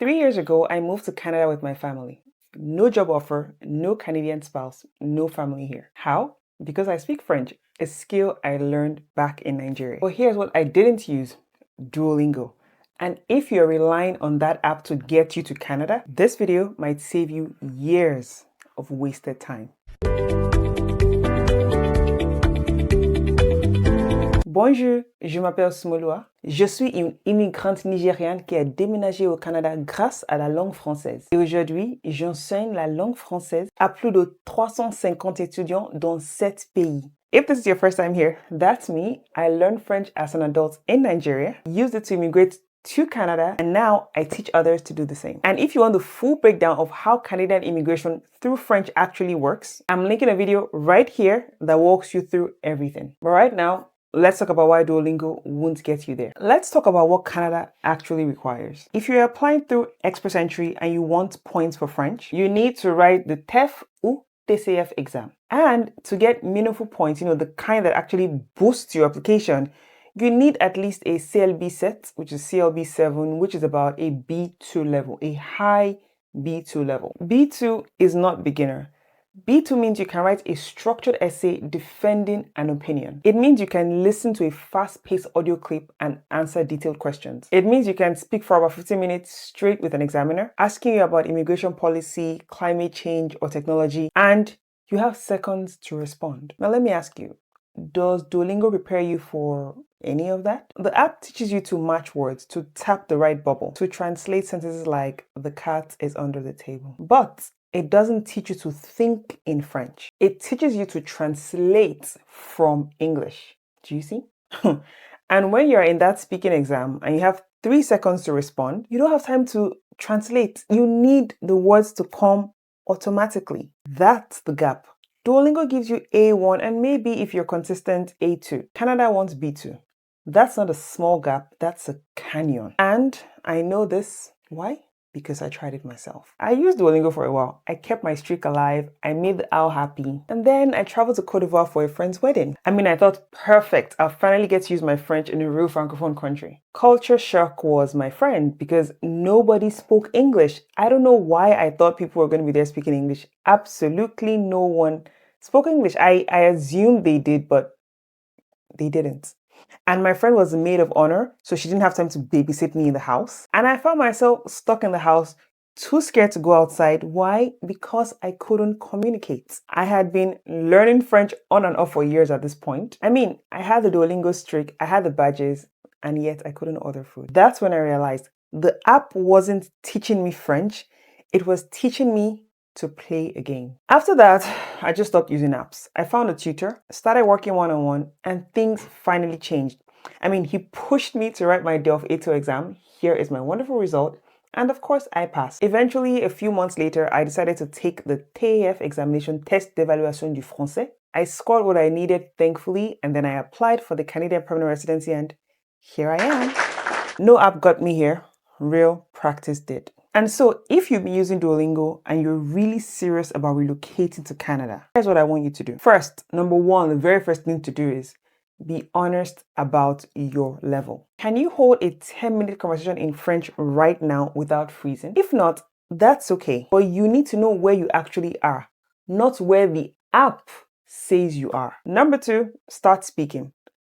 3 years ago, I moved to Canada with my family. No job offer, no Canadian spouse, no family here. How? Because I speak French, a skill I learned back in Nigeria. But here's what I didn't use: Duolingo. And if you're relying on that app to get you to Canada, this video might save you years of wasted time. Bonjour, je m'appelle Smoloa. Je suis une immigrante nigériane qui a déménagé au Canada grâce à la langue française. Et aujourd'hui, j'enseigne la langue française à plus de 350 étudiants dans 7 pays. If this is your first time here, that's me. I learned French as an adult in Nigeria, used it to immigrate to Canada, and now I teach others to do the same. And if you want the full breakdown of how Canadian immigration through French actually works, I'm linking a video right here that walks you through everything. But right now, let's talk about why Duolingo won't get you there. Let's talk about what Canada actually requires. If you're applying through Express Entry and you want points for French, you need to write the TEF ou TCF exam. And to get meaningful points, the kind that actually boosts your application, you need at least a CLB set, which is CLB 7, which is about a B2 level, a high B2 level. B2 is not beginner. B2 means you can write a structured essay defending an opinion. It means you can listen to a fast-paced audio clip and answer detailed questions. It means you can speak for about 15 minutes straight with an examiner, asking you about immigration policy, climate change, or technology, and you have seconds to respond. Now let me ask you, does Duolingo prepare you for any of that? The app teaches you to match words, to tap the right bubble, to translate sentences like "the cat is under the table." But it doesn't teach you to think in French. It teaches you to translate from English. Do you see? And when you're in that speaking exam and you have 3 seconds to respond, you don't have time to translate. You need the words to come automatically. That's the gap. Duolingo gives you A1 and maybe, if you're consistent, A2. Canada wants B2. That's not a small gap, that's a canyon. And I know this. Why? Because I tried it myself. I used Duolingo for a while. I kept my streak alive. I made the owl happy. And then I traveled to Côte d'Ivoire for a friend's wedding. I thought, perfect. I'll finally get to use my French in a real Francophone country. Culture shock was my friend because nobody spoke English. I don't know why I thought people were going to be there speaking English. Absolutely no one spoke English. I assumed they did, but they didn't. And my friend was a maid of honor, so she didn't have time to babysit me in the house. And I found myself stuck in the house, too scared to go outside. Why? Because I couldn't communicate. I had been learning French on and off for years at this point. I had the Duolingo streak, I had the badges, and yet I couldn't order food. That's when I realized the app wasn't teaching me French, it was teaching me to play a game. After that, I just stopped using apps. I found a tutor, started working one-on-one, and things finally changed. He pushed me to write my DELF A2 exam. Here is my wonderful result. And of course, I passed. Eventually, a few months later, I decided to take the TEF examination, Test d'évaluation du français. I scored what I needed, thankfully, and then I applied for the Canadian permanent residency, and here I am. No app got me here. Real practice did. And so if you've been using Duolingo and you're really serious about relocating to Canada, here's what I want you to do. First, number one, the very first thing to do is be honest about your level. Can you hold a 10-minute conversation in French right now without freezing? If not, that's okay. But you need to know where you actually are, not where the app says you are. Number two, start speaking.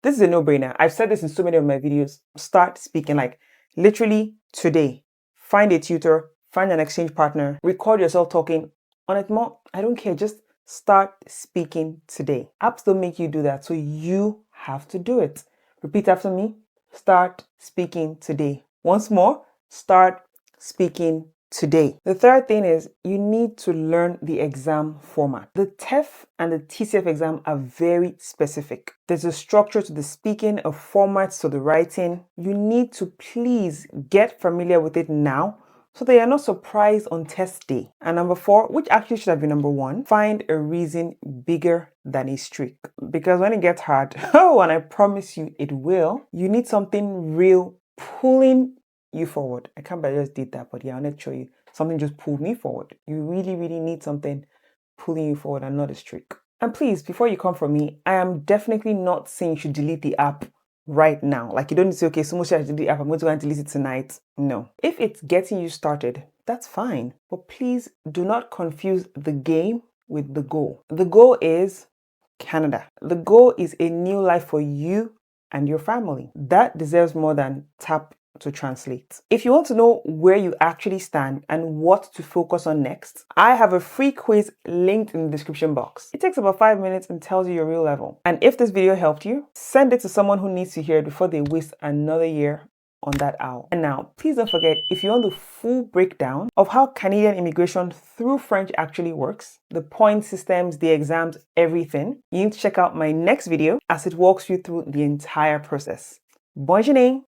This is a no-brainer. I've said this in so many of my videos. Start speaking, like literally today. Find a tutor, find an exchange partner, record yourself talking. Honnêtement, I don't care. Just start speaking today. Apps don't make you do that, so you have to do it. Repeat after me. Start speaking today. Once more, start speaking today. The third thing is you need to learn the exam format. The TEF and the TCF exam are very specific. There's a structure to the speaking, a format to the writing. You need to please get familiar with it now so that you're not surprised on test day. And number four, which actually should have been number one, find a reason bigger than a streak. Because when it gets hard, and I promise you it will, you need something real pulling you forward. I can't believe I just did that, but yeah, I'll not show you. Something just pulled me forward. You really, really need something pulling you forward and not a streak. And please, before you come from me, I am definitely not saying you should delete the app right now. Like you don't need to say, okay, so much I did the app, I'm going to go and delete it tonight. No. If it's getting you started, that's fine. But please do not confuse the game with the goal. The goal is Canada. The goal is a new life for you and your family. That deserves more than tap to translate. If you want to know where you actually stand and what to focus on next, I have a free quiz linked in the description box. It takes about 5 minutes and tells you your real level. And if this video helped you, send it to someone who needs to hear it before they waste another year on that owl. And now, please don't forget, if you want the full breakdown of how Canadian immigration through French actually works, the point systems, the exams, everything, you need to check out my next video as it walks you through the entire process. Bonne journée!